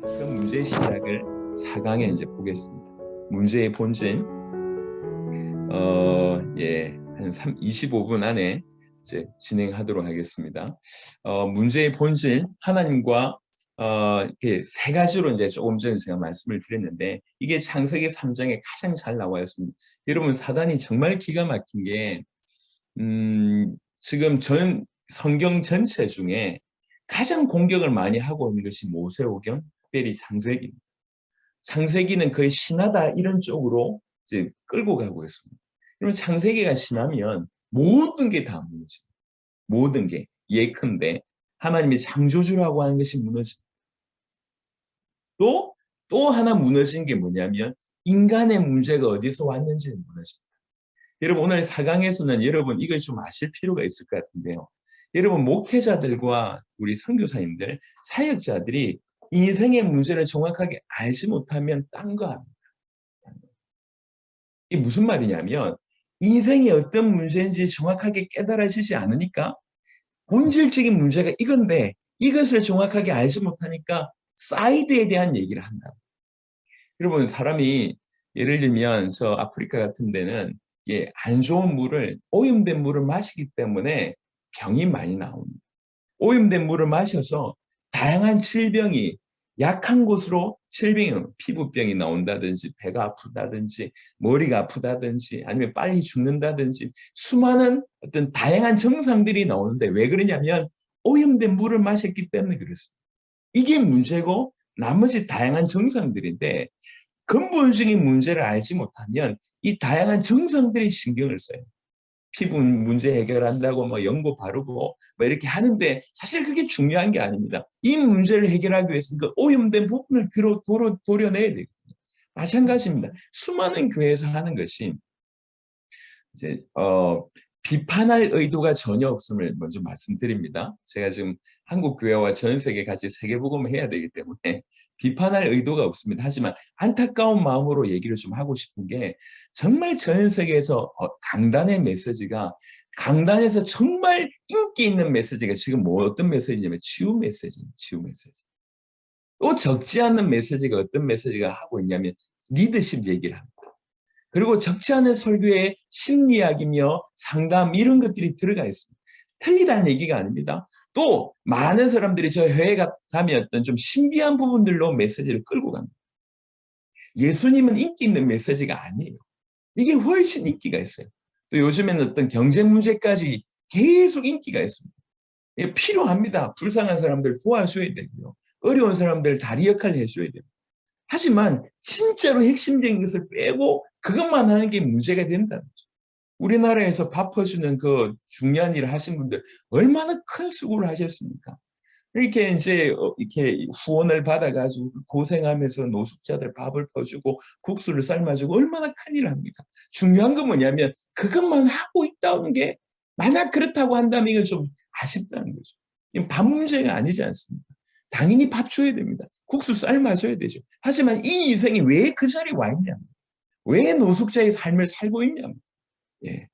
그럼 문제의 시작을 4강에 이제 보겠습니다. 문제의 본질, 한 25분 안에 이제 진행하도록 하겠습니다. 문제의 본질, 하나님과 이렇게 세 가지로 이제 조금 전에 제가 말씀을 드렸는데 이게 창세기 3장에 가장 잘 나와 있습니다. 여러분 사단이 정말 기가 막힌 게 지금 전 성경 전체 중에 가장 공격을 많이 하고 있는 것이 모세오경, 특별히 창세기입니다. 창세기는 거의 신하다 이런 쪽으로 이제 끌고 가고 있습니다. 그러면 창세기가 신하면 모든 게 다 무너집니다. 모든 게 예컨대 하나님이 창조주라고 하는 것이 무너집니다. 또 하나 무너진 게 뭐냐면 인간의 문제가 어디서 왔는지는 무너집니다. 여러분 오늘 4강에서는 여러분 이걸 좀 아실 필요가 있을 것 같은데요. 여러분 목회자들과 우리 선교사님들, 사역자들이 인생의 문제를 정확하게 알지 못하면 딴 거 합니다. 이게 무슨 말이냐면 인생이 어떤 문제인지 정확하게 깨달아지지 않으니까 본질적인 문제가 이건데 이것을 정확하게 알지 못하니까 사이드에 대한 얘기를 한다. 여러분 사람이 예를 들면 저 아프리카 같은 데는 안 좋은 물을 오염된 물을 마시기 때문에 병이 많이 나옵니다. 오염된 물을 마셔서 다양한 질병이 약한 곳으로 질병이 피부병이 나온다든지 배가 아프다든지 머리가 아프다든지 아니면 빨리 죽는다든지 수많은 어떤 다양한 증상들이 나오는데 왜 그러냐면 오염된 물을 마셨기 때문에 그렇습니다. 이게 문제고 나머지 다양한 증상들인데 근본적인 문제를 알지 못하면 이 다양한 증상들이 신경을 써요. 피부 문제 해결한다고 뭐 연고 바르고 뭐 이렇게 하는데 사실 그게 중요한 게 아닙니다. 이 문제를 해결하기 위해서 그 오염된 부분을 도려내야 되거든요. 마찬가지입니다. 수많은 교회에서 하는 것이 이제 비판할 의도가 전혀 없음을 먼저 말씀드립니다. 제가 지금 한국 교회와 전 세계 같이 세계복음을 해야 되기 때문에 비판할 의도가 없습니다. 하지만 안타까운 마음으로 얘기를 좀 하고 싶은 게 정말 전 세계에서 강단의 메시지가 강단에서 정말 인기 있는 메시지가 지금 뭐 어떤 메시지냐면 치유 메시지예요. 치유 메시지. 또 적지 않은 메시지가 어떤 메시지가 하고 있냐면 리더십 얘기를 합니다. 그리고 적지 않은 설교에 심리학이며 상담 이런 것들이 들어가 있습니다. 틀리다는 얘기가 아닙니다. 또 많은 사람들이 저 해외 가면 어떤 좀 신비한 부분들로 메시지를 끌고 갑니다. 예수님은 인기 있는 메시지가 아니에요. 이게 훨씬 인기가 있어요. 또 요즘에는 어떤 경제 문제까지 계속 인기가 있습니다. 이게 필요합니다. 불쌍한 사람들 도와줘야 되고요. 어려운 사람들 다리 역할을 해줘야 됩니다. 하지만 진짜로 핵심적인 것을 빼고 그것만 하는 게 문제가 된다는 거죠. 우리나라에서 밥 퍼주는 그 중요한 일을 하신 분들 얼마나 큰 수고를 하셨습니까? 이렇게 이제 이렇게 후원을 받아가지고 고생하면서 노숙자들 밥을 퍼주고 국수를 삶아주고 얼마나 큰 일을 합니까? 중요한 건 뭐냐면 그것만 하고 있다는 게 만약 그렇다고 한다면 이건 좀 아쉽다는 거죠. 이건 밥 문제가 아니지 않습니까? 당연히 밥 줘야 됩니다. 국수 삶아줘야 되죠. 하지만 이 인생이 왜 그 자리에 와 있냐? 왜 노숙자의 삶을 살고 있냐? 예.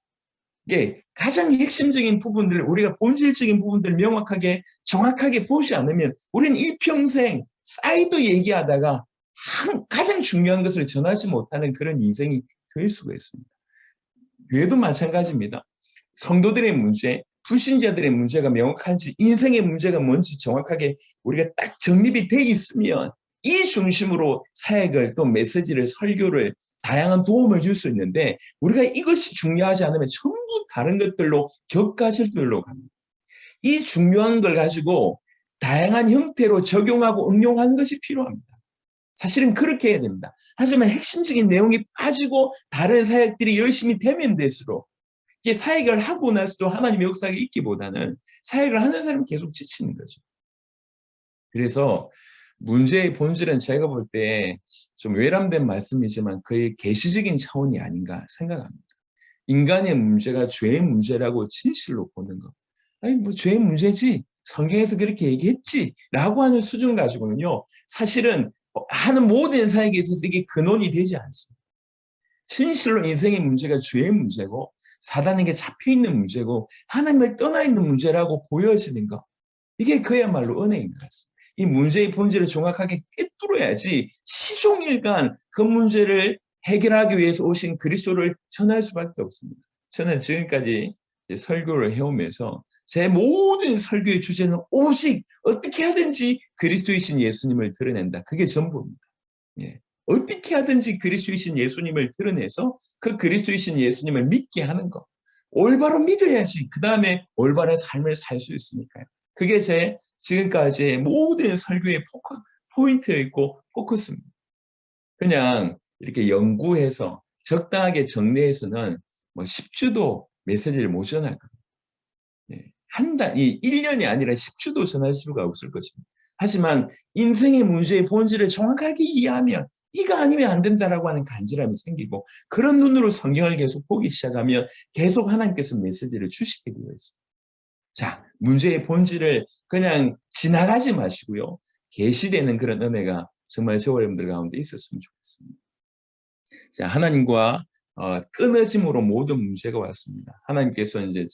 예, 가장 핵심적인 부분들, 우리가 본질적인 부분들 명확하게, 정확하게 보지 않으면 우리는 일평생 사이드 얘기하다가 가장 중요한 것을 전하지 못하는 그런 인생이 될 수가 있습니다. 교회도 마찬가지입니다. 성도들의 문제, 불신자들의 문제가 명확한지, 인생의 문제가 뭔지 정확하게 우리가 딱 정립이 돼 있으면 이 중심으로 사역을 또 메시지를, 설교를 다양한 도움을 줄 수 있는데 우리가 이것이 중요하지 않으면 전부 다른 것들로 격가절들로 갑니다. 이 중요한 걸 가지고 다양한 형태로 적용하고 응용하는 것이 필요합니다. 사실은 그렇게 해야 됩니다. 하지만 핵심적인 내용이 빠지고 다른 사역들이 열심히 되면 될수록 이게 사역을 하고 나서도 하나님의 역사가 있기보다는 사역을 하는 사람이 계속 지치는 거죠. 그래서 문제의 본질은 제가 볼 때 좀 외람된 말씀이지만 그의 계시적인 차원이 아닌가 생각합니다. 인간의 문제가 죄의 문제라고 진실로 보는 것. 아니 뭐 죄의 문제지. 성경에서 그렇게 얘기했지. 라고 하는 수준 가지고는요. 사실은 하는 모든 사역에 있어서 이게 근원이 되지 않습니다. 진실로 인생의 문제가 죄의 문제고 사단에게 잡혀있는 문제고 하나님을 떠나 있는 문제라고 보여지는 것. 이게 그야말로 은혜인 것 같습니다. 이 문제의 본질을 정확하게 꿰뚫어야지 시종일관 그 문제를 해결하기 위해서 오신 그리스도를 전할 수밖에 없습니다. 저는 지금까지 설교를 해오면서 제 모든 설교의 주제는 오직 어떻게 하든지 그리스도이신 예수님을 드러낸다. 그게 전부입니다. 예. 어떻게 하든지 그리스도이신 예수님을 드러내서 그 그리스도이신 예수님을 믿게 하는 것. 올바로 믿어야지 그 다음에 올바른 삶을 살 수 있으니까요. 그게 제 지금까지의 모든 설교의 포인트였고 포커스입니다. 그냥 이렇게 연구해서 적당하게 정리해서는 뭐 10주도 메시지를 못 전할 겁니다. 예. 한 달, 이 1년이 아니라 10주도 전할 수가 없을 것입니다. 하지만 인생의 문제의 본질을 정확하게 이해하면 이거 아니면 안 된다라고 하는 간절함이 생기고 그런 눈으로 성경을 계속 보기 시작하면 계속 하나님께서 메시지를 주시게 되어 있습니다. 자, 문제의 본질을 그냥 지나가지 마시고요. 계시되는 그런 은혜가 정말 저와 여러분들 가운데 있었으면 좋겠습니다. 자, 하나님과 끊어짐으로 모든 문제가 왔습니다. 하나님께서 이제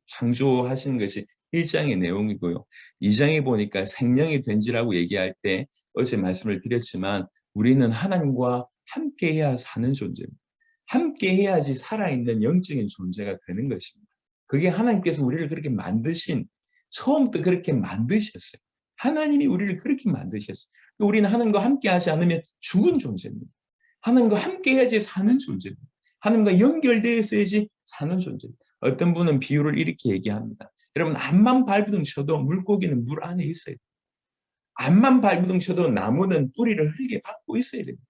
창조하신 것이 1장의 내용이고요. 2장에 보니까 생명이 된지라고 얘기할 때 어제 말씀을 드렸지만 우리는 하나님과 함께해야 사는 존재입니다. 함께해야지 살아있는 영적인 존재가 되는 것입니다. 그게 하나님께서 우리를 그렇게 만드신 처음부터 그렇게 만드셨어요. 하나님이 우리를 그렇게 만드셨어요. 우리는 하나님과 함께하지 않으면 죽은 존재입니다. 하나님과 함께해야지 사는 존재입니다. 하나님과 연결되어야지 사는 존재입니다. 어떤 분은 비유를 이렇게 얘기합니다. 여러분 앞만 발부둥 쳐도 물고기는 물 안에 있어야 돼요. 앞만 발부둥 쳐도 나무는 뿌리를 흙에 박고 있어야 됩니다.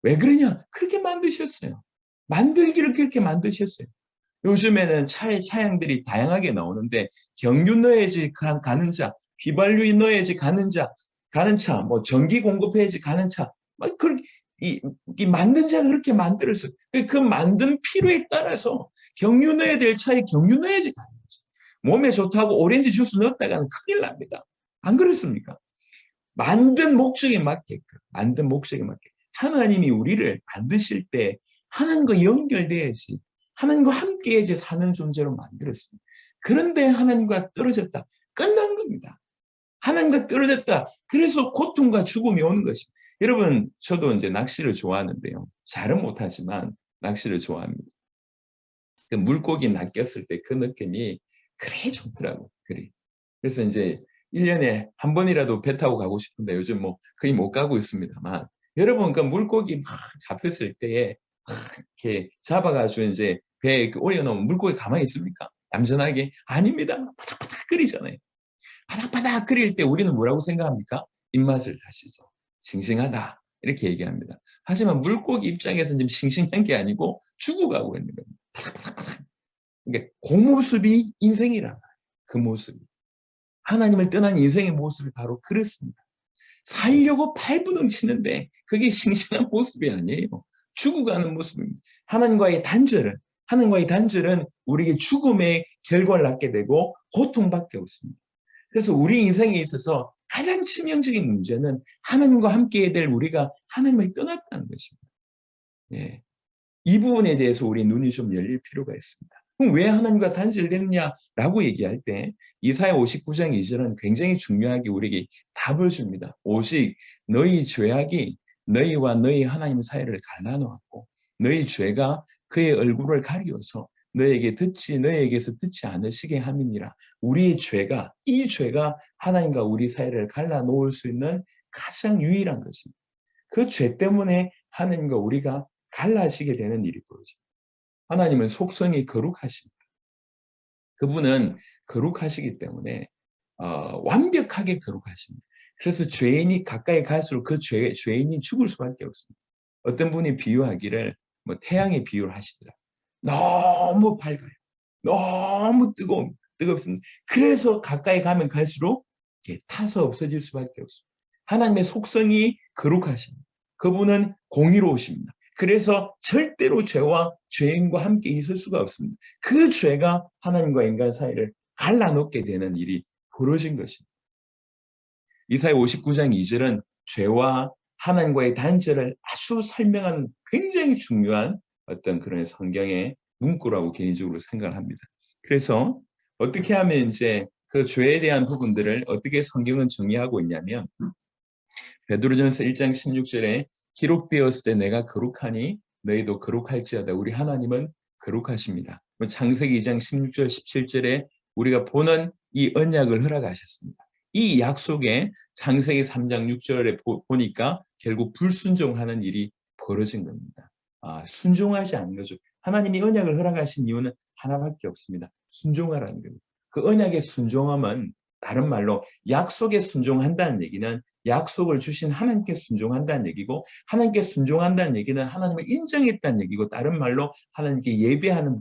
왜 그러냐? 그렇게 만드셨어요. 만들기를 그렇게 만드셨어요. 요즘에는 차량들이 다양하게 나오는데 경유 넣어야지 가는 차, 휘발유 넣어야지 가는 차, 뭐 전기 공급해야지 가는 차, 막 그렇게 이 만든 자가 그렇게 만들었어요. 그 만든 필요에 따라서 경유 넣어야 될 차에 경유 넣어야지 가는 거지. 몸에 좋다고 오렌지 주스 넣었다가는 큰일 납니다. 안 그렇습니까? 만든 목적에 맞게 하나님이 우리를 만드실 때 하나님과 연결돼야지 하나님과 함께해야지 사는 존재로 만들었습니다. 그런데 하나님과 떨어졌다. 끝난 겁니다. 하나님과 떨어졌다. 그래서 고통과 죽음이 오는 것입니다. 여러분, 저도 이제 낚시를 좋아하는데요. 잘은 못하지만 낚시를 좋아합니다. 그 물고기 낚였을 때 그 느낌이 그래 좋더라고. 그래. 그래서 이제 1년에 한 번이라도 배 타고 가고 싶은데 요즘 뭐 거의 못 가고 있습니다만 여러분 그 물고기 막 잡혔을 때에 막 이렇게 잡아가지고 이제 배에 올려놓으면 물고기 가만히 있습니까? 얌전하게? 아닙니다. 바닥바닥 끓이잖아요. 바닥바닥 끓일 때 우리는 뭐라고 생각합니까? 입맛을 다시죠. 싱싱하다. 이렇게 얘기합니다. 하지만 물고기 입장에서는 지금 싱싱한 게 아니고 죽어가고 있는 겁니다. 그러니까 그 모습이 인생이란 말이에요. 그 모습이. 하나님을 떠난 인생의 모습이 바로 그렇습니다. 살려고 발부둥 치는데 그게 싱싱한 모습이 아니에요. 죽어가는 모습입니다. 하나님과의 단절은 우리에게 죽음의 결과를 낳게 되고 고통밖에 없습니다. 그래서 우리 인생에 있어서 가장 치명적인 문제는 하나님과 함께해야 될 우리가 하나님을 떠났다는 것입니다. 예. 이 부분에 대해서 우리 눈이 좀 열릴 필요가 있습니다. 그럼 왜 하나님과 단절됐냐라고 얘기할 때 이사야 59장 2절은 굉장히 중요하게 우리에게 답을 줍니다. 오직 너희 죄악이 너희와 너희 하나님 사이를 갈라놓았고 너희 죄가 그의 얼굴을 가리워서 너희에게서 듣지 않으시게 함이니라. 이 죄가 하나님과 우리 사이를 갈라놓을 수 있는 가장 유일한 것입니다. 그 죄 때문에 하나님과 우리가 갈라지게 되는 일이 벌어집니다. 하나님은 속성이 거룩하십니다. 그분은 거룩하시기 때문에 완벽하게 거룩하십니다. 그래서 죄인이 가까이 갈수록 그 죄인이 죽을 수밖에 없습니다. 어떤 분이 비유하기를 뭐 태양의 비유를 하시더라. 너무 밝아요. 너무 뜨겁습니다. 그래서 가까이 가면 갈수록 타서 없어질 수밖에 없습니다. 하나님의 속성이 거룩하십니다. 그분은 공의로우십니다. 그래서 절대로 죄인과 함께 있을 수가 없습니다. 그 죄가 하나님과 인간 사이를 갈라놓게 되는 일이 벌어진 것입니다. 이사야 59장 2절은 죄와 하나님과의 단절을 아주 설명하는 굉장히 중요한 어떤 그런 성경의 문구라고 개인적으로 생각을 합니다. 그래서 어떻게 하면 이제 그 죄에 대한 부분들을 어떻게 성경은 정리하고 있냐면 베드로전서 1장 16절에 기록되었을 때 내가 거룩하니 너희도 거룩할지어다. 우리 하나님은 거룩하십니다. 창세기 2장 16절 17절에 우리가 보는 이 언약을 허락하셨습니다. 이 약속에 창세기 3장 6절에 보니까 결국 불순종하는 일이 벌어진 겁니다. 순종하지 않는 거죠. 하나님이 언약을 허락하신 이유는 하나밖에 없습니다. 순종하라는 겁니다. 그 언약의 순종함은 다른 말로 약속에 순종한다는 얘기는 약속을 주신 하나님께 순종한다는 얘기고, 하나님께 순종한다는 얘기는 하나님을 인정했다는 얘기고, 다른 말로 하나님께 예배하는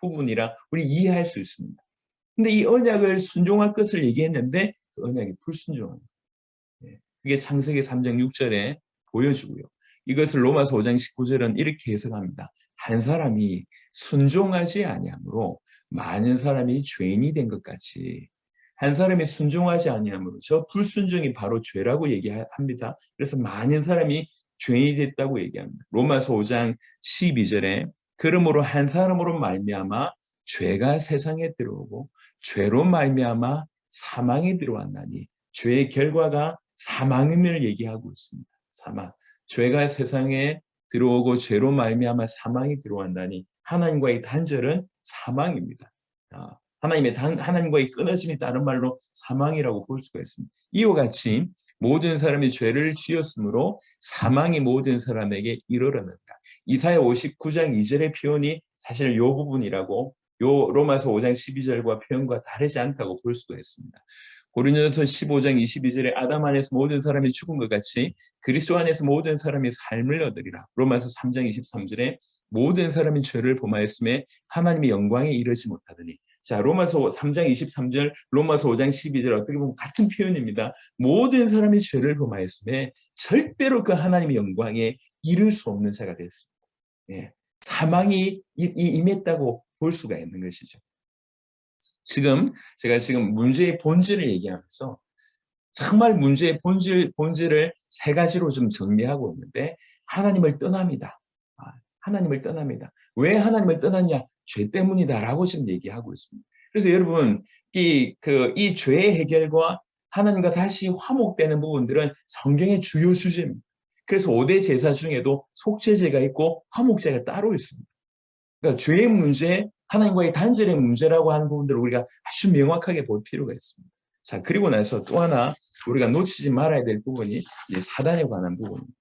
부분이라 우리 이해할 수 있습니다. 근데 이 언약을 순종할 것을 얘기했는데 그 언약이 불순종합니다. 그게 창세기 3장 6절에 보여주고요. 이것을 로마서 5장 19절은 이렇게 해석합니다. 한 사람이 순종하지 아니함으로 많은 사람이 죄인이 된 것 같이 한 사람이 순종하지 아니함으로 저 불순종이 바로 죄라고 얘기합니다. 그래서 많은 사람이 죄인이 됐다고 얘기합니다. 로마서 5장 12절에 그러므로 한 사람으로 말미암아 죄가 세상에 들어오고 죄로 말미암아 사망이 들어왔나니 죄의 결과가 사망임을 얘기하고 있습니다. 사망. 죄가 세상에 들어오고 죄로 말미암아 사망이 들어왔다니 하나님과의 단절은 사망입니다. 하나님과의 끊어짐이 다른 말로 사망이라고 볼 수가 있습니다. 이와 같이 모든 사람이 죄를 지었으므로 사망이 모든 사람에게 이르렀는가. 이사야 59장 2절의 표현이 사실 이 부분이라고 요 로마서 5장 12절과 표현과 다르지 않다고 볼 수가 있습니다. 고린도전서 15장 22절에 아담 안에서 모든 사람이 죽은 것 같이 그리스도 안에서 모든 사람이 삶을 얻으리라. 로마서 3장 23절에 모든 사람이 죄를 범하였음에 하나님의 영광에 이르지 못하더니. 자, 로마서 3장 23절, 로마서 5장 12절 어떻게 보면 같은 표현입니다. 모든 사람이 죄를 범하였음에 절대로 그 하나님의 영광에 이를 수 없는 자가 됐습니다. 예, 사망이 임했다고 볼 수가 있는 것이죠. 제가 지금 문제의 본질을 얘기하면서 정말 문제의 본질을 세 가지로 좀 정리하고 있는데 하나님을 떠납니다. 하나님을 떠납니다. 왜 하나님을 떠났냐? 죄 때문이다라고 지금 얘기하고 있습니다. 그래서 여러분 이 죄의 해결과 하나님과 다시 화목되는 부분들은 성경의 주요 주제입니다. 그래서 5대 제사 중에도 속죄제가 있고 화목제가 따로 있습니다. 그러니까 죄의 문제, 하나님과의 단절의 문제라고 하는 부분들을 우리가 아주 명확하게 볼 필요가 있습니다. 자, 그리고 나서 또 하나 우리가 놓치지 말아야 될 부분이 이제 사단에 관한 부분입니다.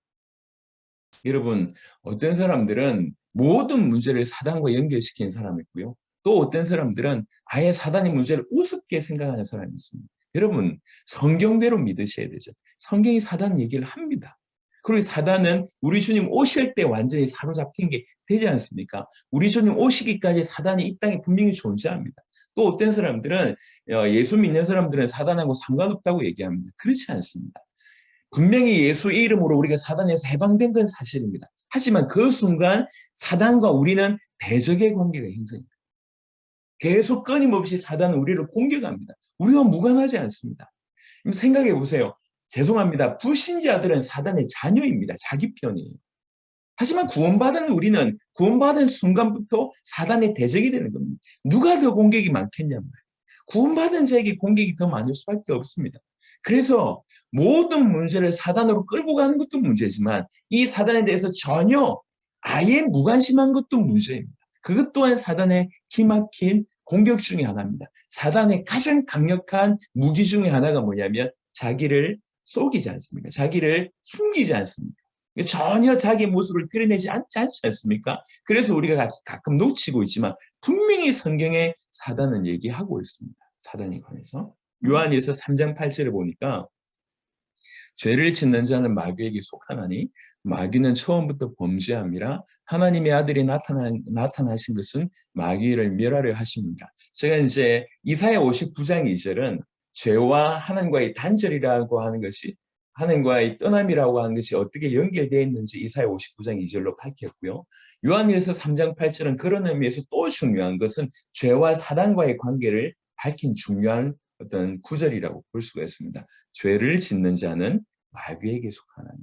여러분, 어떤 사람들은 모든 문제를 사단과 연결시키는 사람이 있고요. 또 어떤 사람들은 아예 사단의 문제를 우습게 생각하는 사람이 있습니다. 여러분, 성경대로 믿으셔야 되죠. 성경이 사단 얘기를 합니다. 그리고 사단은 우리 주님 오실 때 완전히 사로잡힌 게 되지 않습니까? 우리 주님 오시기까지 사단이 이 땅에 분명히 존재합니다. 또 어떤 사람들은 예수 믿는 사람들은 사단하고 상관없다고 얘기합니다. 그렇지 않습니다. 분명히 예수의 이름으로 우리가 사단에서 해방된 건 사실입니다. 하지만 그 순간 사단과 우리는 대적의 관계가 형성됩니다. 계속 끊임없이 사단은 우리를 공격합니다. 우리와 무관하지 않습니다. 생각해 보세요. 죄송합니다. 불신자들은 사단의 자녀입니다. 자기 편이에요. 하지만 구원받은 우리는 구원받은 순간부터 사단의 대적이 되는 겁니다. 누가 더 공격이 많겠냐는 거예요. 구원받은 자에게 공격이 더 많을 수밖에 없습니다. 그래서 모든 문제를 사단으로 끌고 가는 것도 문제지만 이 사단에 대해서 전혀 아예 무관심한 것도 문제입니다. 그것 또한 사단의 기막힌 공격 중에 하나입니다. 사단의 가장 강력한 무기 중에 하나가 뭐냐면 자기를 속이지 않습니까? 자기를 숨기지 않습니까? 전혀 자기 모습을 드러내지 않지 않습니까? 그래서 우리가 가끔 놓치고 있지만 분명히 성경에 사단은 얘기하고 있습니다. 사단에 관해서. 요한일서 3장 8절에 보니까 죄를 짓는 자는 마귀에게 속하나니 마귀는 처음부터 범죄함이라 하나님의 아들이 나타나신 것은 마귀를 멸하려 하십니다. 제가 이제 이사야 59장 2절은 죄와 하나님과의 단절이라고 하는 것이 하나님과의 떠남이라고 하는 것이 어떻게 연결되어 있는지 이사야 59장 2절로 밝혔고요. 요한일서 3장 8절은 그런 의미에서 또 중요한 것은 죄와 사단과의 관계를 밝힌 중요한 어떤 구절이라고 볼 수가 있습니다. 죄를 짓는 자는 마귀에게 속하나니.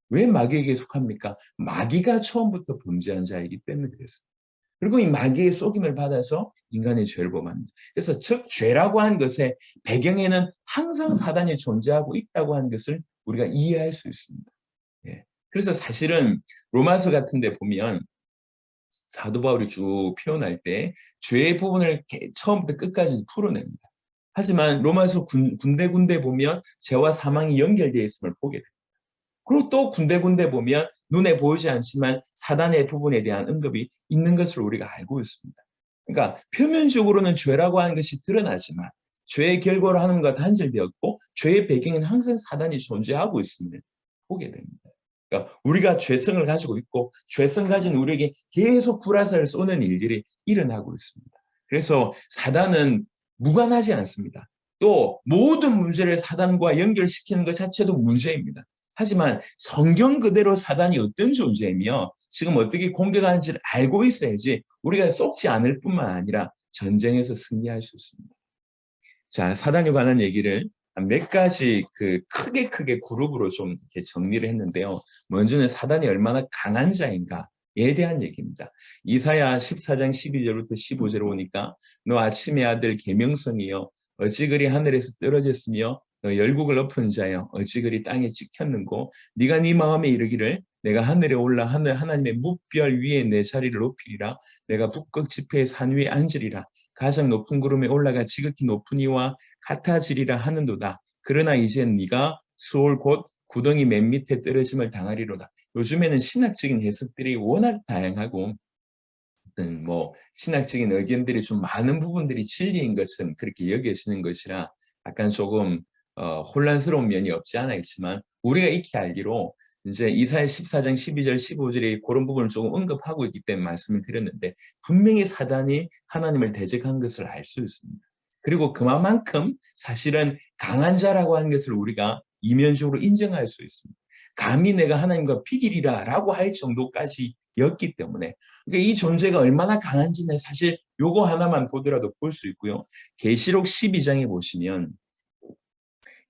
왜 마귀에게 속합니까? 마귀가 처음부터 범죄한 자이기 때문에 그랬습니다. 그리고 이 마귀의 속임을 받아서 인간의 죄를 범합니다. 그래서 즉 죄라고 하는 것의 배경에는 항상 사단이 존재하고 있다고 하는 것을 우리가 이해할 수 있습니다. 예. 그래서 사실은 로마서 같은 데 보면 사도 바울이 쭉 표현할 때 죄의 부분을 처음부터 끝까지 풀어냅니다. 하지만 로마서 군데군데 보면 죄와 사망이 연결되어 있음을 보게 됩니다. 그리고 또 군데군데 보면 눈에 보이지 않지만 사단의 부분에 대한 언급이 있는 것을 우리가 알고 있습니다. 그러니까 표면적으로는 죄라고 하는 것이 드러나지만 죄의 결과로 하나님과 단절되었고 죄의 배경에는 항상 사단이 존재하고 있음을 보게 됩니다. 그러니까 우리가 죄성을 가지고 있고 죄성 가진 우리에게 계속 불화살을 쏘는 일들이 일어나고 있습니다. 그래서 사단은 무관하지 않습니다. 또 모든 문제를 사단과 연결시키는 것 자체도 문제입니다. 하지만 성경 그대로 사단이 어떤 존재이며 지금 어떻게 공격하는지를 알고 있어야지 우리가 속지 않을 뿐만 아니라 전쟁에서 승리할 수 있습니다. 자, 사단에 관한 얘기를 몇 가지 크게 그룹으로 좀 이렇게 정리를 했는데요. 먼저는 사단이 얼마나 강한 자인가에 대한 얘기입니다. 이사야 14장 12절부터 15절에 오니까 너 아침의 아들 계명성이여 어찌 그리 하늘에서 떨어졌으며 너 열국을 엎은 자여 어찌 그리 땅에 찍혔는고 네가 네 마음에 이르기를 내가 하늘에 올라 하나님의 뭇별 위에 내 자리를 높이리라 내가 북극 지폐의 산 위에 앉으리라 가장 높은 구름에 올라가 지극히 높은 이와 같아지리라 하는도다. 그러나 이젠 네가 수월 곧 구덩이 맨 밑에 떨어짐을 당하리로다. 요즘에는 신학적인 해석들이 워낙 다양하고 뭐 신학적인 의견들이 좀 많은 부분들이 진리인 것은 그렇게 여겨지는 것이라 약간 조금 혼란스러운 면이 없지 않아 있지만 우리가 익히 알기로 이제 이사야 14장 12절 15절에 그런 부분을 조금 언급하고 있기 때문에 말씀을 드렸는데 분명히 사단이 하나님을 대적한 것을 알 수 있습니다. 그리고 그만큼 사실은 강한 자라고 하는 것을 우리가 이면적으로 인정할 수 있습니다. 감히 내가 하나님과 비기리라 라고 할 정도까지였기 때문에 그러니까 이 존재가 얼마나 강한지는 사실 요거 하나만 보더라도 볼 수 있고요. 계시록 12장에 보시면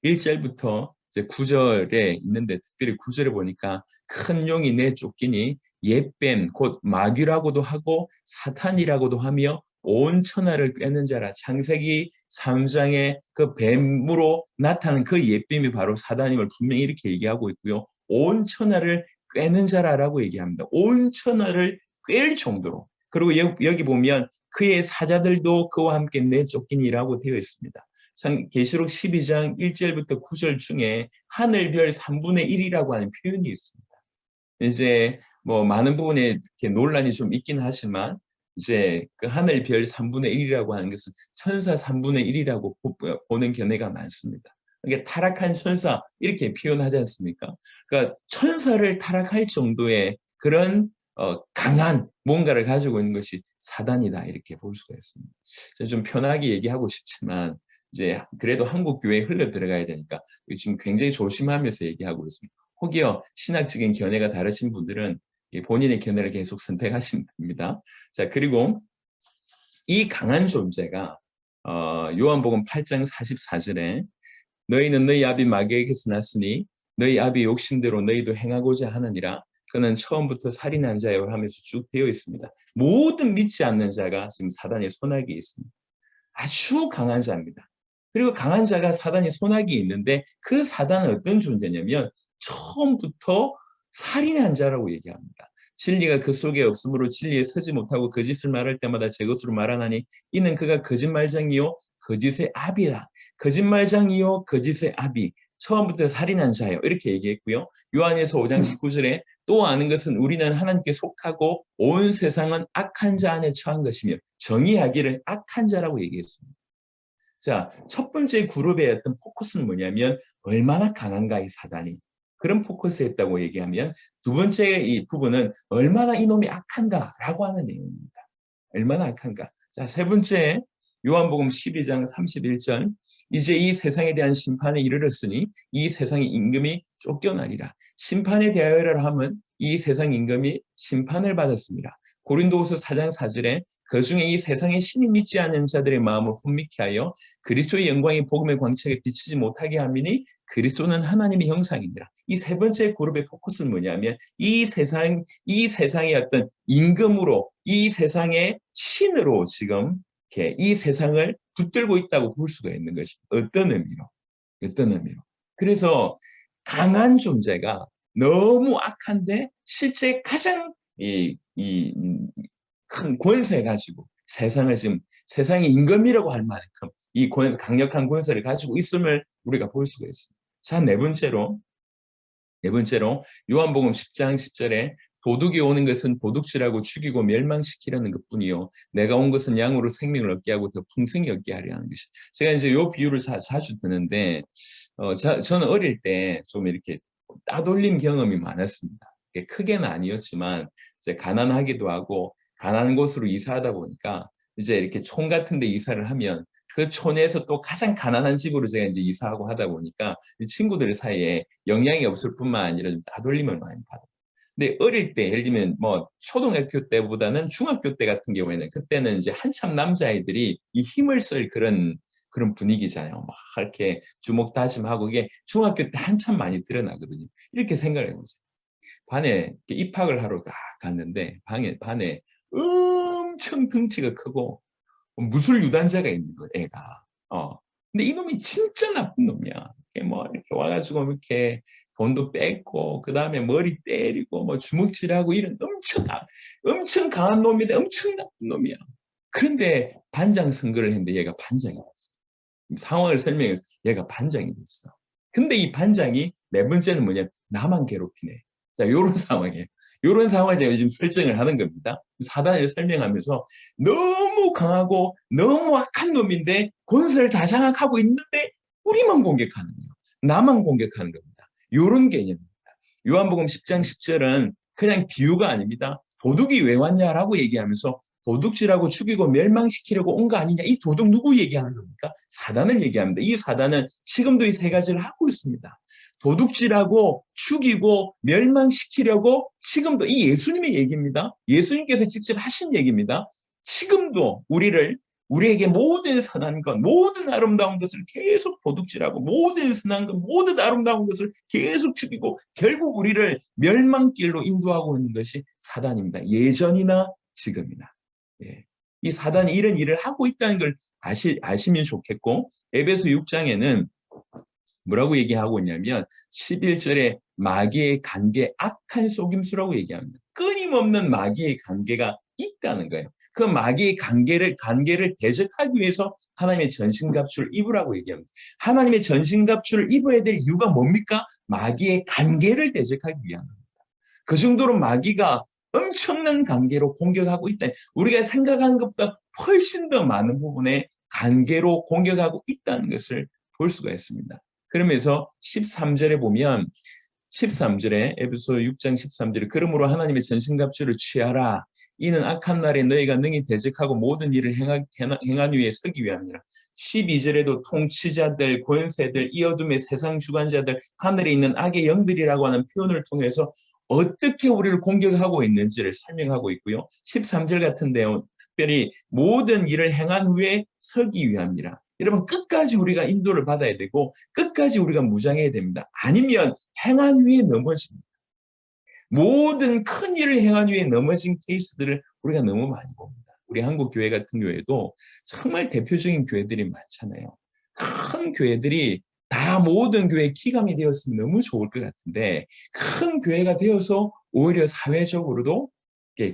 1절부터 이제 9절에 있는데 특별히 9절에 보니까 큰 용이 내쫓기니 옛뱀 곧 마귀라고도 하고 사탄이라고도 하며 온 천하를 꿰는 자라. 창세기 3장의 그 뱀으로 나타난 그 옛뱀이 바로 사단임을 분명히 이렇게 얘기하고 있고요. 온 천하를 꿰는 자라라고 얘기합니다. 온 천하를 꿰일 정도로. 그리고 여기 보면 그의 사자들도 그와 함께 내쫓기니라고 되어 있습니다. 계시록 12장 1절부터 9절 중에 하늘별 3분의 1이라고 하는 표현이 있습니다. 이제 뭐 많은 부분에 이렇게 논란이 좀 있긴 하지만 이제 그 하늘별 3분의 1이라고 하는 것은 천사 3분의 1이라고 보는 견해가 많습니다. 이게 타락한 천사 이렇게 표현하지 않습니까? 그러니까 천사를 타락할 정도의 그런 강한 뭔가를 가지고 있는 것이 사단이다 이렇게 볼 수가 있습니다. 좀 편하게 얘기하고 싶지만 이제 그래도 한국 교회에 흘러 들어가야 되니까 지금 굉장히 조심하면서 얘기하고 있습니다. 혹여 신학적인 견해가 다르신 분들은 본인의 견해를 계속 선택하시면 됩니다. 자, 그리고 이 강한 존재가 요한복음 8장 44절에 너희는 너희 아비 마귀에게서 났으니 너희 아비 욕심대로 너희도 행하고자 하느니라. 그는 처음부터 살인한 자요 하면서 쭉 되어 있습니다. 모든 믿지 않는 자가 지금 사단의 손아귀에 있습니다. 아주 강한 자입니다. 그리고 강한 자가 사단이 손아귀에 있는데 그 사단은 어떤 존재냐면 처음부터 살인한 자라고 얘기합니다. 진리가 그 속에 없으므로 진리에 서지 못하고 거짓을 말할 때마다 제 것으로 말하나니 이는 그가 거짓말장이요 거짓의 아비라. 거짓말장이요 거짓의 아비. 처음부터 살인한 자요 이렇게 얘기했고요. 요한에서 5장 19절에 또 아는 것은 우리는 하나님께 속하고 온 세상은 악한 자 안에 처한 것이며 정의하기를 악한 자라고 얘기했습니다. 자, 첫 번째 그룹의 어떤 포커스는 뭐냐면 얼마나 강한가 이 사단이. 그런 포커스였다고 얘기하면 두 번째 이 부분은 얼마나 이놈이 악한가라고 하는 내용입니다. 얼마나 악한가. 자, 세 번째 요한복음 12장 31절 이제 이 세상에 대한 심판에 이르렀으니 이 세상의 임금이 쫓겨나리라. 심판에 대하여라 하면 이 세상 임금이 심판을 받았습니다. 고린도후서 4장 4절에 그 중에 이 세상의 신이 믿지 않는 자들의 마음을 혼미케 하여 그리스도의 영광이 복음의 광채에 비치지 못하게 함이니 그리스도는 하나님의 형상이니라. 이 세 번째 그룹의 포커스는 뭐냐면 이 세상의 어떤 임금으로 이 세상의 신으로 지금 이렇게 이 세상을 붙들고 있다고 볼 수가 있는 것이 어떤 의미로? 어떤 의미로? 그래서 강한 존재가 너무 악한데 실제 가장 큰 권세 가지고 세상을 지금 세상의 임금이라고 할 만큼 이 강력한 권세를 가지고 있음을 우리가 볼 수가 있습니다. 자, 네 번째로 요한복음 10장 10절에 도둑이 오는 것은 도둑질하고 죽이고 멸망시키려는 것뿐이요 내가 온 것은 양으로 생명을 얻게 하고 더 풍성히 얻게 하려 하는 것이. 제가 이제 요 비유를 자주 드는데 저는 어릴 때 좀 이렇게 따돌림 경험이 많았습니다. 크게는 아니었지만 이제 가난하기도 하고 가난한 곳으로 이사하다 보니까 이제 이렇게 촌 같은 데 이사를 하면 그 촌에서 또 가장 가난한 집으로 제가 이제 이사하고 하다 보니까 친구들 사이에 영향이 없을 뿐만 아니라 좀 따돌림을 많이 받아요. 근데 어릴 때 예를 들면 뭐 초등학교 때보다는 중학교 때 같은 경우에는 그때는 이제 한참 남자아이들이 이 힘을 쓸 그런 분위기잖아요. 막 이렇게 주먹 다짐하고 이게 중학교 때 한참 많이 드러나거든요. 이렇게 생각을 해보세요. 반에 입학을 하러 딱 갔는데 반에 엄청 덩치가 크고 무술 유단자가 있는 거예요, 애가. 근데 이놈이 진짜 나쁜 놈이야. 뭐 이렇게 와가지고 이렇게 돈도 뺏고 그 다음에 머리 때리고 뭐 주먹질하고 이런 엄청 강한 놈인데 엄청 나쁜 놈이야. 그런데 반장 선거를 했는데 얘가 반장이 됐어. 상황을 설명해서 얘가 반장이 됐어. 근데 이 반장이 네 번째는 뭐냐면 나만 괴롭히네. 자, 요런 상황이에요. 요런 상황을 제가 지금 설정을 하는 겁니다. 사단을 설명하면서 너무 강하고 너무 악한 놈인데 권세를 다 장악하고 있는데 우리만 공격하는 거예요. 나만 공격하는 겁니다. 요런 개념입니다. 요한복음 10장 10절은 그냥 비유가 아닙니다. 도둑이 왜 왔냐라고 얘기하면서 도둑질하고 죽이고 멸망시키려고 온 거 아니냐. 이 도둑 누구 얘기하는 겁니까? 사단을 얘기합니다. 이 사단은 지금도 이 세 가지를 하고 있습니다. 도둑질하고 죽이고 멸망시키려고 지금도 이 예수님의 얘기입니다. 예수님께서 직접 하신 얘기입니다. 지금도 우리에게 모든 선한 것, 모든 아름다운 것을 계속 도둑질하고 모든 선한 것, 모든 아름다운 것을 계속 죽이고 결국 우리를 멸망길로 인도하고 있는 것이 사단입니다. 예전이나 지금이나. 예. 이 사단이 이런 일을 하고 있다는 걸 아시면 좋겠고 에베소 6장에는 뭐라고 얘기하고 있냐면 11절에 마귀의 관계, 악한 속임수라고 얘기합니다. 끊임없는 마귀의 관계가 있다는 거예요. 그 마귀의 관계를 대적하기 위해서 하나님의 전신갑주를 입으라고 얘기합니다. 하나님의 전신갑주를 입어야 될 이유가 뭡니까? 마귀의 관계를 대적하기 위한 겁니다. 그 정도로 마귀가 엄청난 관계로 공격하고 있다. 우리가 생각하는 것보다 훨씬 더 많은 부분에 관계로 공격하고 있다는 것을 볼 수가 있습니다. 그러면서 13절에 보면 13절에 에베소 6장 13절에 그러므로 하나님의 전신갑주를 취하라. 이는 악한 날에 너희가 능히 대적하고 모든 일을 행한 위에 서기 위함이라. 12절에도 통치자들, 권세들, 이 어둠의 세상 주관자들, 하늘에 있는 악의 영들이라고 하는 표현을 통해서 어떻게 우리를 공격하고 있는지를 설명하고 있고요. 13절 같은 데는 특별히 모든 일을 행한 후에 서기 위함이라. 여러분 끝까지 우리가 인도를 받아야 되고 끝까지 우리가 무장해야 됩니다. 아니면 행한 후에 넘어집니다. 모든 큰 일을 행한 후에 넘어진 케이스들을 우리가 너무 많이 봅니다. 우리 한국 교회 같은 교회도 정말 대표적인 교회들이 많잖아요. 큰 교회들이 다 모든 교회 기감이 되었으면 너무 좋을 것 같은데 큰 교회가 되어서 오히려 사회적으로도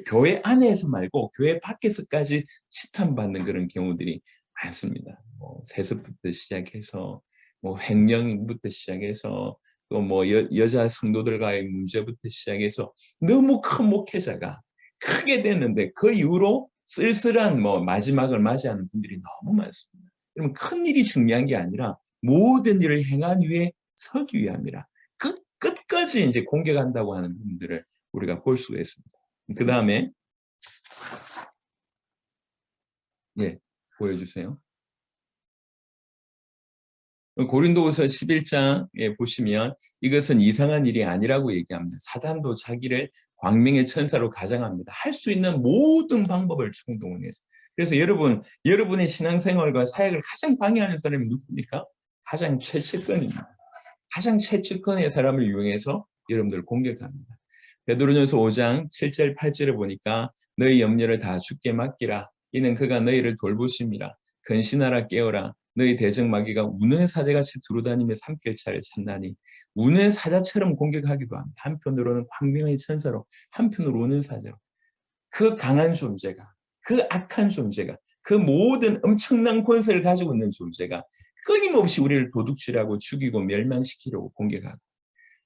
교회 안에서 말고 교회 밖에서까지 시탄받는 그런 경우들이 많습니다. 뭐 세습부터 시작해서 뭐 횡령부터 시작해서 또 뭐 여자 성도들과의 문제부터 시작해서 너무 큰 목회자가 크게 됐는데 그 이후로 쓸쓸한 뭐 마지막을 맞이하는 분들이 너무 많습니다. 그러면 큰 일이 중요한 게 아니라 모든 일을 행한 위에 서기 위함이라 끝까지 이제 공격한다고 하는 분들을 우리가 볼 수가 있습니다. 그 다음에 예, 보여주세요. 고린도후서 11장에 보시면 이것은 이상한 일이 아니라고 얘기합니다. 사단도 자기를 광명의 천사로 가장합니다. 할 수 있는 모든 방법을 총동원해서. 그래서 여러분의 신앙생활과 사역을 가장 방해하는 사람이 누굽니까? 가장 최측근입니다. 가장 최측근의 사람을 이용해서 여러분들을 공격합니다. 베드로전서 5장 7절 8절에 보니까 너희 염려를 다 주께 맡기라. 이는 그가 너희를 돌보심이라. 근신하라 깨어라. 너희 대적마귀가 우는 사자같이 두루다니며 삼킬차를 찾나니 우는 사자처럼 공격하기도 합니다. 한편으로는 광명의 천사로, 한편으로 우는 사자로. 그 강한 존재가, 그 악한 존재가, 그 모든 엄청난 권세를 가지고 있는 존재가 끊임없이 우리를 도둑질하고 죽이고 멸망시키려고 공격하고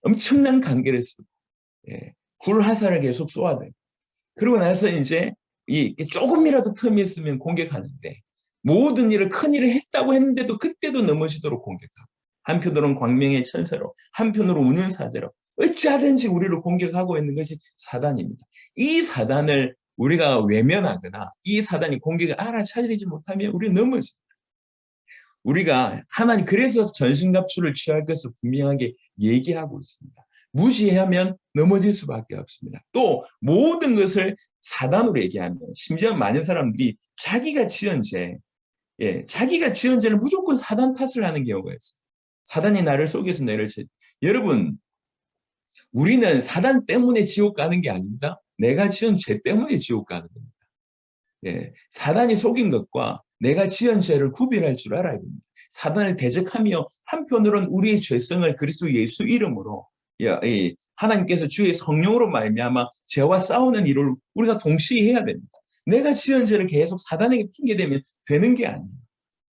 엄청난 관계를 쓰고 굴화살을 계속 쏘아대고 그러고 나서 이제 조금이라도 틈이 있으면 공격하는데 모든 일을 큰 일을 했다고 했는데도 그때도 넘어지도록 공격하고 한편으로는 광명의 천사로 한편으로 우는 사자로 어찌하든지 우리를 공격하고 있는 것이 사단입니다. 이 사단을 우리가 외면하거나 이 사단이 공격을 알아차리지 못하면 우리는 넘어집니다. 우리가 하나님 그래서 전신갑주를 취할 것을 분명하게 얘기하고 있습니다. 무시하면 넘어질 수밖에 없습니다. 또 모든 것을 사단으로 얘기하면 심지어 많은 사람들이 자기가 지은 죄를 무조건 사단 탓을 하는 경우가 있어요. 사단이 나를 속여서 너를 여러분 우리는 사단 때문에 지옥 가는 게 아닙니다. 내가 지은 죄 때문에 지옥 가는 겁니다. 사단이 속인 것과 내가 지은 죄를 구별할 줄 알아야 됩니다. 사단을 대적하며 한편으로는 우리의 죄성을 그리스도 예수 이름으로 하나님께서 주의 성령으로 말미암아 죄와 싸우는 일을 우리가 동시에 해야 됩니다. 내가 지은 죄를 계속 사단에게 핑계대면 되는 게 아니에요.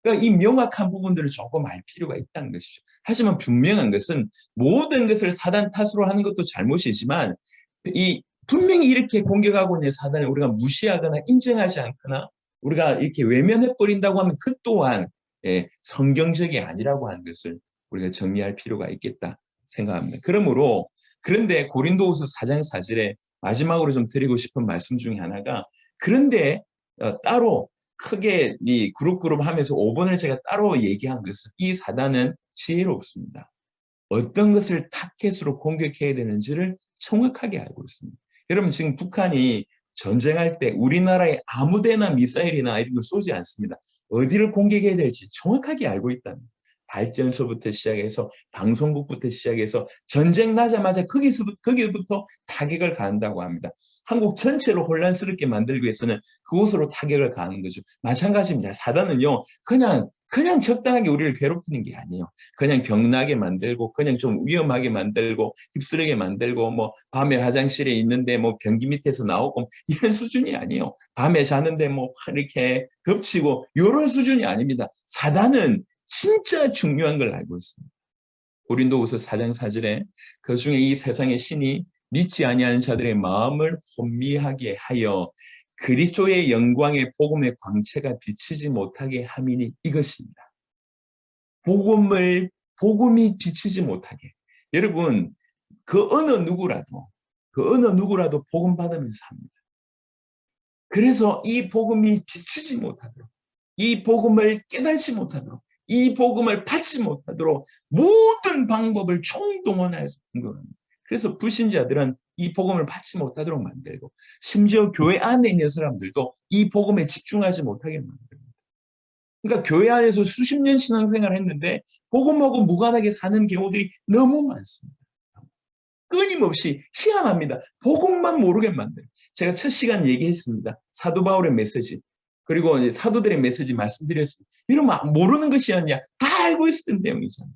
그러니까 이 명확한 부분들을 조금 알 필요가 있다는 것이죠. 하지만 분명한 것은 모든 것을 사단 탓으로 하는 것도 잘못이지만 분명히 이렇게 공격하고 있는 사단을 우리가 무시하거나 인정하지 않거나 우리가 이렇게 외면해버린다고 하면 그 또한 성경적이 아니라고 하는 것을 우리가 정리할 필요가 있겠다 생각합니다. 그런데 고린도후서 4장 4절에 마지막으로 좀 드리고 싶은 말씀 중에 하나가 그런데 따로 크게 이 그룹 하면서 5번을 제가 따로 얘기한 것은 이 사단은 지혜롭습니다. 어떤 것을 타켓으로 공격해야 되는지를 정확하게 알고 있습니다. 여러분 지금 북한이 전쟁할 때 우리나라에 아무데나 미사일이나 이런 걸 쏘지 않습니다. 어디를 공격해야 될지 정확하게 알고 있답니다. 발전소부터 시작해서 방송국부터 시작해서 전쟁 나자마자 거기부터 타격을 가한다고 합니다. 한국 전체를 혼란스럽게 만들기 위해서는 그곳으로 타격을 가하는 거죠. 마찬가지입니다. 사단은요. 그냥 적당하게 우리를 괴롭히는 게 아니에요. 그냥 병나게 만들고 그냥 좀 위험하게 만들고 휩쓸리게 만들고 뭐 밤에 화장실에 있는데 뭐 변기 밑에서 나오고 이런 수준이 아니에요. 밤에 자는데 뭐 이렇게 덮치고 이런 수준이 아닙니다. 사단은 진짜 중요한 걸 알고 있습니다. 고린도후서 4장 4절에 그 중에 이 세상의 신이 믿지 아니하는 자들의 마음을 혼미하게 하여 그리스도의 영광의 복음의 광채가 비치지 못하게 함이니 이것입니다. 복음이 비치지 못하게. 여러분 그 어느 누구라도 복음 받으면서 삽니다. 그래서 이 복음이 비치지 못하도록 이 복음을 깨닫지 못하도록 이 복음을 받지 못하도록 모든 방법을 총동원해서 공격합니다. 그래서 불신자들은 이 복음을 받지 못하도록 만들고 심지어 교회 안에 있는 사람들도 이 복음에 집중하지 못하게 만듭니다. 그러니까 교회 안에서 수십 년 신앙생활을 했는데 복음하고 무관하게 사는 경우들이 너무 많습니다. 끊임없이 희한합니다. 복음만 모르게 만들어요. 제가 첫 시간 얘기했습니다. 사도 바울의 메시지. 그리고 사도들의 메시지 말씀드렸습니다. 이러면 모르는 것이었냐? 다 알고 있었던 내용이잖아요.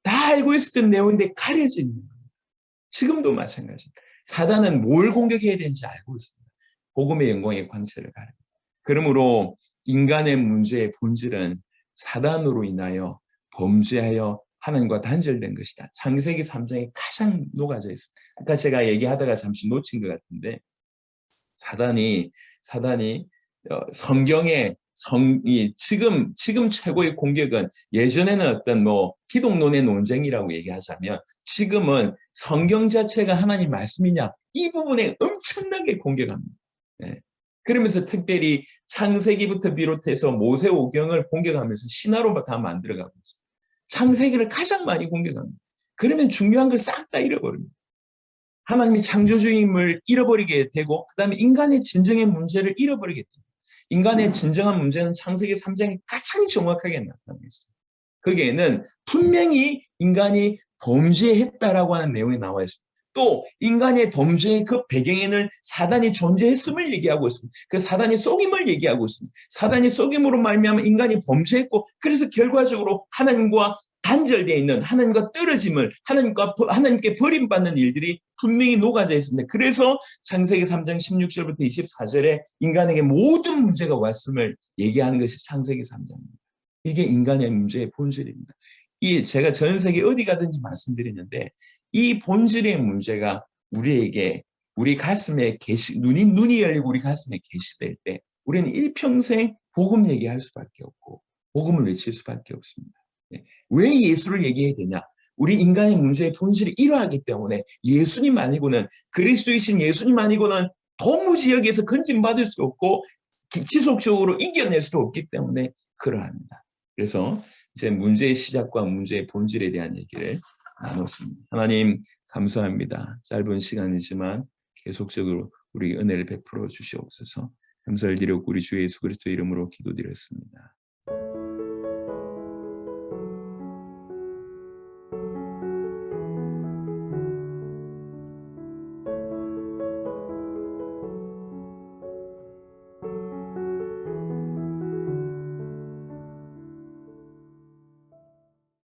다 알고 있었던 내용인데 가려지는 거예요. 지금도 마찬가지입니다. 사단은 뭘 공격해야 되는지 알고 있습니다. 복음의 영광의 광채를 가립니다. 그러므로 인간의 문제의 본질은 사단으로 인하여 범죄하여 하나님과 단절된 것이다. 창세기 3장에 가장 녹아져 있습니다. 아까 제가 얘기하다가 잠시 놓친 것 같은데 사단이 성경의 지금 최고의 공격은 예전에는 어떤 기독론의 논쟁이라고 얘기하자면 지금은 성경 자체가 하나님 말씀이냐 이 부분에 엄청나게 공격합니다. 그러면서 특별히 창세기부터 비롯해서 모세오경을 공격하면서 신화로 다 만들어가고 있습니다. 창세기를 가장 많이 공격합니다. 그러면 중요한 걸 싹 다 잃어버립니다. 하나님이 창조주임을 잃어버리게 되고 그다음에 인간의 진정의 문제를 잃어버리게 됩니다. 인간의 진정한 문제는 창세기 3장에 가장 정확하게 나타나고 있습니다. 거기에는 분명히 인간이 범죄했다라고 하는 내용이 나와 있습니다. 또 인간의 범죄의 그 배경에는 사단이 존재했음을 얘기하고 있습니다. 그 사단이 속임을 얘기하고 있습니다. 사단이 속임으로 말미암아 인간이 범죄했고 그래서 결과적으로 하나님과 단절되어 있는 하나님과 떨어짐을 하나님께 버림받는 일들이 분명히 녹아져 있습니다. 그래서 창세기 3장 16절부터 24절에 인간에게 모든 문제가 왔음을 얘기하는 것이 창세기 3장입니다. 이게 인간의 문제의 본질입니다. 제가 전 세계 어디 가든지 말씀드리는데 이 본질의 문제가 우리에게 우리 가슴에 눈이 열리고 우리 가슴에 계시될 때 우리는 일평생 복음 얘기할 수밖에 없고 복음을 외칠 수밖에 없습니다. 왜 예수를 얘기해야 되냐? 우리 인간의 문제의 본질이 이러하기 때문에 예수님 아니고는 그리스도이신 예수님 아니고는 도무지 여기에서 건진받을 수 없고 지속적으로 이겨낼 수 없기 때문에 그러합니다. 그래서 이제 문제의 시작과 문제의 본질에 대한 얘기를 나눴습니다. 하나님 감사합니다. 짧은 시간이지만 계속적으로 우리 은혜를 베풀어 주시옵소서. 감사를 드리고 우리 주 예수 그리스도 이름으로 기도드렸습니다.